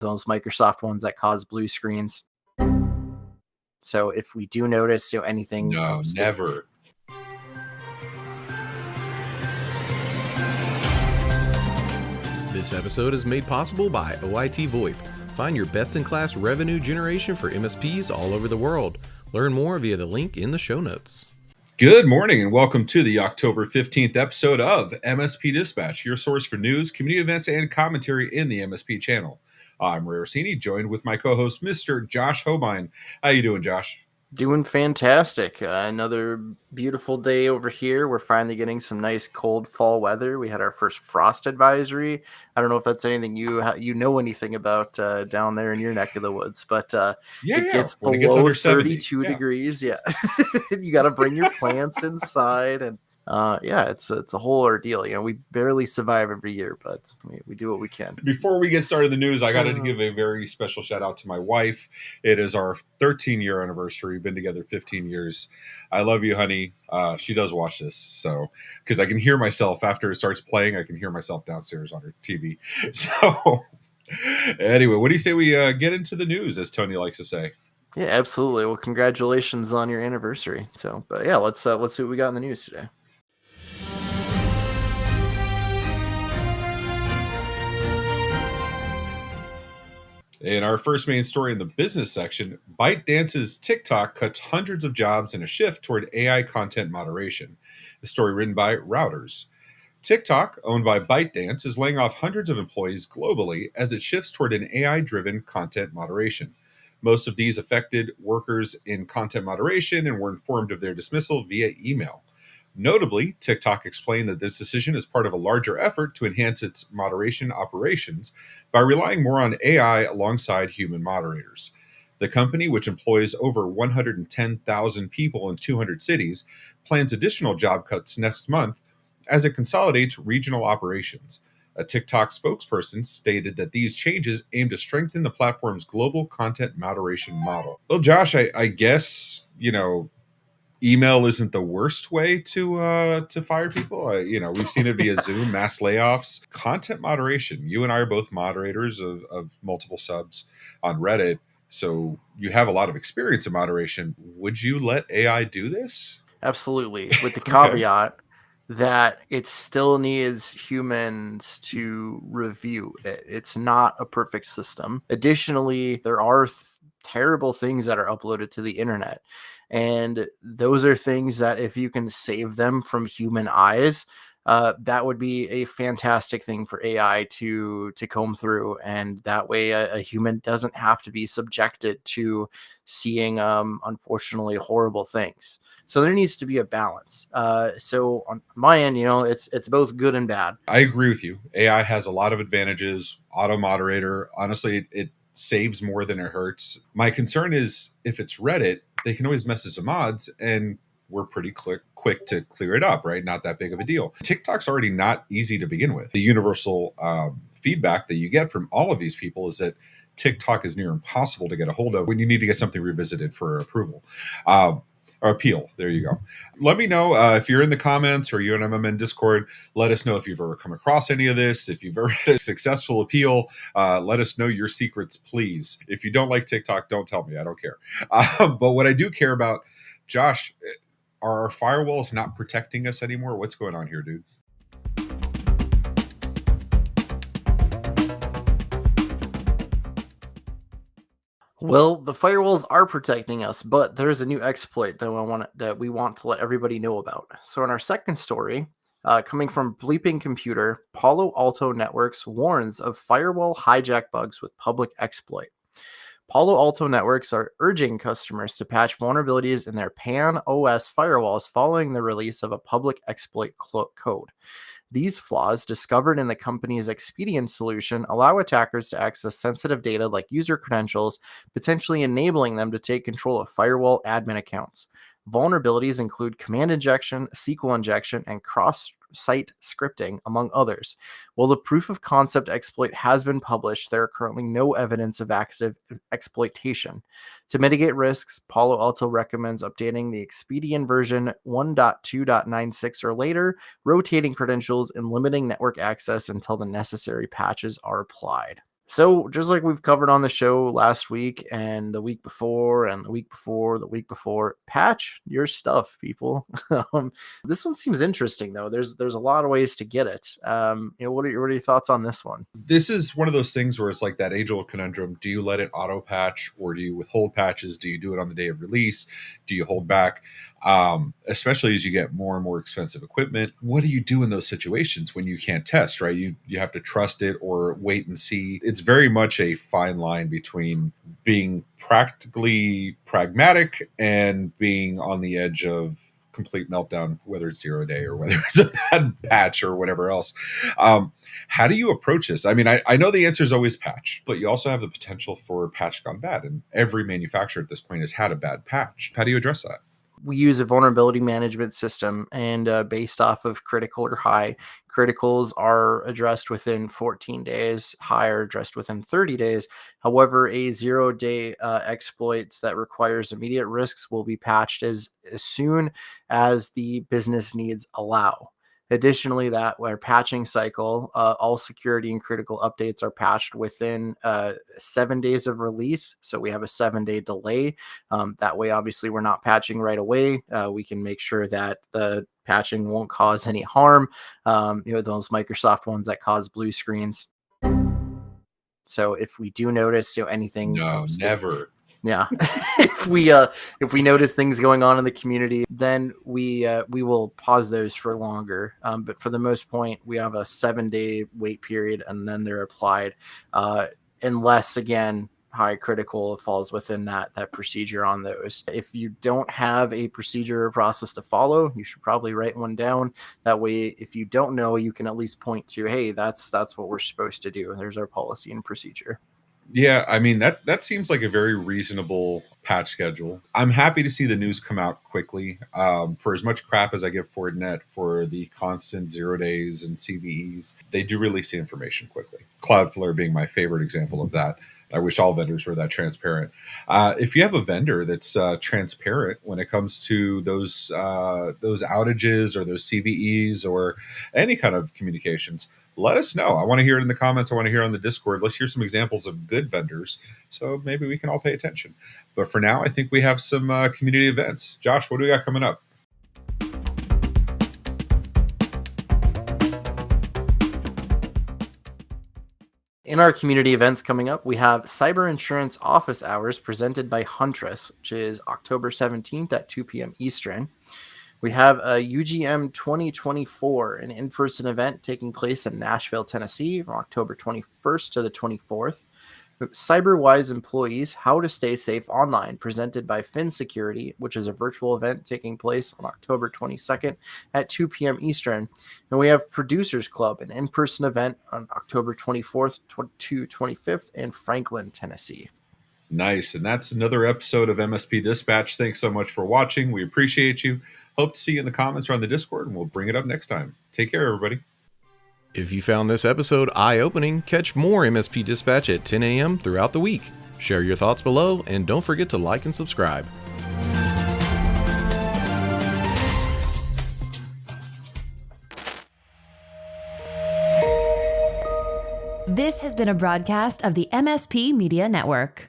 those Microsoft ones that cause blue screens. So if we do notice, anything, No, never. This episode is made possible by OIT VoIP. Find your best-in-class revenue generation for MSPs all over the world. Learn more via the link in the show notes. Good morning and welcome to the October 15th episode of MSP Dispatch, your source for news, community events, and commentary in the MSP channel. I'm Orsini, joined with my co-host, Mr. Josh Hohbein. How you doing, Josh? Doing fantastic. Another beautiful day over here. We're finally getting some nice cold fall weather. We had our first frost advisory. I don't know if that's anything you know anything about down there in your neck of the woods, but it gets when below it gets under 32 degrees. Yeah, you got to bring your plants inside, and it's a whole ordeal. We barely survive every year, but we do what we can. Before we get started in the news, I got to give a very special shout out to my wife. It is our 13-year anniversary. We've been together 15 years. I love you, honey. She does watch this, so because I can hear myself after it starts playing. I can hear myself downstairs on her TV. So anyway, what do you say we get into the news, as Tony likes to say? Yeah, absolutely. Well, congratulations on your anniversary. So, but yeah, let's see what we got in the news today. In our first main story in the business section, ByteDance's TikTok cuts hundreds of jobs in a shift toward AI content moderation. The story written by Routers. TikTok, owned by ByteDance, is laying off hundreds of employees globally as it shifts toward an AI-driven content moderation. Most of these affected workers in content moderation and were informed of their dismissal via email. Notably, TikTok explained that this decision is part of a larger effort to enhance its moderation operations by relying more on AI alongside human moderators. The company, which employs over 110,000 people in 200 cities, plans additional job cuts next month as it consolidates regional operations. A TikTok spokesperson stated that these changes aim to strengthen the platform's global content moderation model. Well, Josh, I guess, email isn't the worst way to fire people. We've seen it via Zoom, mass layoffs, content moderation. You and I are both moderators of multiple subs on Reddit, so you have a lot of experience in moderation. Would you let AI do this? Absolutely, with the caveat that it still needs humans to review it. It's not a perfect system. Additionally, there are terrible things that are uploaded to the internet. And those are things that if you can save them from human eyes, that would be a fantastic thing for AI to comb through. And that way a human doesn't have to be subjected to seeing, unfortunately, horrible things. So there needs to be a balance. So on my end, it's both good and bad. I agree with you. AI has a lot of advantages. Auto moderator, honestly, it saves more than it hurts. My concern is if it's Reddit, they can always message the mods and we're pretty quick to clear it up, right? Not that big of a deal. TikTok's already not easy to begin with. The universal feedback that you get from all of these people is that TikTok is near impossible to get a hold of when you need to get something revisited for approval. Or appeal. There you go. Let me know if you're in the comments or you're in MMN Discord. Let us know if you've ever come across any of this. If you've ever had a successful appeal, let us know your secrets, please. If you don't like TikTok, don't tell me. I don't care. But what I do care about, Josh, are our firewalls not protecting us anymore? What's going on here, dude? Well, the firewalls are protecting us, but there's a new exploit that we want to let everybody know about. So in our second story, coming from Bleeping Computer, Palo Alto Networks warns of firewall hijack bugs with public exploit. Palo Alto Networks are urging customers to patch vulnerabilities in their PAN OS firewalls following the release of a public exploit code. These flaws, discovered in the company's Expedient solution, allow attackers to access sensitive data like user credentials, potentially enabling them to take control of firewall admin accounts. Vulnerabilities include command injection, SQL injection, and cross-site scripting, among others. While the proof of concept exploit has been published, there are currently no evidence of active exploitation. To mitigate risks, Palo Alto recommends updating the Expedient version 1.2.96 or later, rotating credentials, and limiting network access until the necessary patches are applied. So, just like we've covered on the show last week and the week before and the week before, the week before, patch your stuff, people. This one seems interesting though. There's a lot of ways to get it. What are your thoughts on this one? This is one of those things where it's like that age-old conundrum. Do you let it auto patch, or do you withhold patches? Do you do it on the day of release? Do you hold back? Especially as you get more and more expensive equipment, what do you do in those situations when you can't test, right? You have to trust it or wait and see. It's very much a fine line between being practically pragmatic and being on the edge of complete meltdown, whether it's 0 day or whether it's a bad patch or whatever else. How do you approach this? I mean, I know the answer is always patch, but you also have the potential for patch gone bad. And every manufacturer at this point has had a bad patch. How do you address that? We use a vulnerability management system, and based off of critical or high, criticals are addressed within 14 days, high are addressed within 30 days. However, a 0 day exploit that requires immediate risks will be patched as soon as the business needs allow. Additionally, that where patching cycle, all security and critical updates are patched within 7 days of release. So we have a 7 day delay. That way, obviously, we're not patching right away. We can make sure that the patching won't cause any harm. Those Microsoft ones that cause blue screens. So if we do notice, anything, No, never. yeah, if we notice things going on in the community, then we will pause those for longer. But for the most point, we have a 7 day wait period, and then they're applied, unless again high critical falls within that procedure on those. If you don't have a procedure or process to follow, you should probably write one down. That way, if you don't know, you can at least point to, hey, that's what we're supposed to do. There's our policy and procedure. Yeah, I mean that seems like a very reasonable patch schedule. I'm happy to see the news come out quickly. For as much crap as I give Fortinet for the constant 0 days and CVEs, they do release the information quickly. Cloudflare being my favorite example of that. I wish all vendors were that transparent. If you have a vendor that's transparent when it comes to those outages or those CVEs or any kind of communications, let us know. I want to hear it in the comments. I want to hear it on the Discord. Let's hear some examples of good vendors, so maybe we can all pay attention. But for now, I think we have some community events. Josh, what do we got coming up? In our community events coming up, we have Cyber Insurance Office Hours presented by Huntress, which is October 17th at 2 p.m. Eastern. We have a UGM 2024, an in-person event taking place in Nashville, Tennessee from October 21st to the 24th. CyberWise Employees, How to Stay Safe Online, presented by Fin Security, which is a virtual event taking place on October 22nd at 2 p.m. Eastern. And we have Producers Club, an in-person event on October 24th to 25th in Franklin, Tennessee. Nice. And that's another episode of MSP Dispatch. Thanks so much for watching. We appreciate you. Hope to see you in the comments or on the Discord, and we'll bring it up next time. Take care, everybody. If you found this episode eye-opening, catch more MSP Dispatch at 10 a.m. throughout the week. Share your thoughts below, and don't forget to like and subscribe. This has been a broadcast of the MSP Media Network.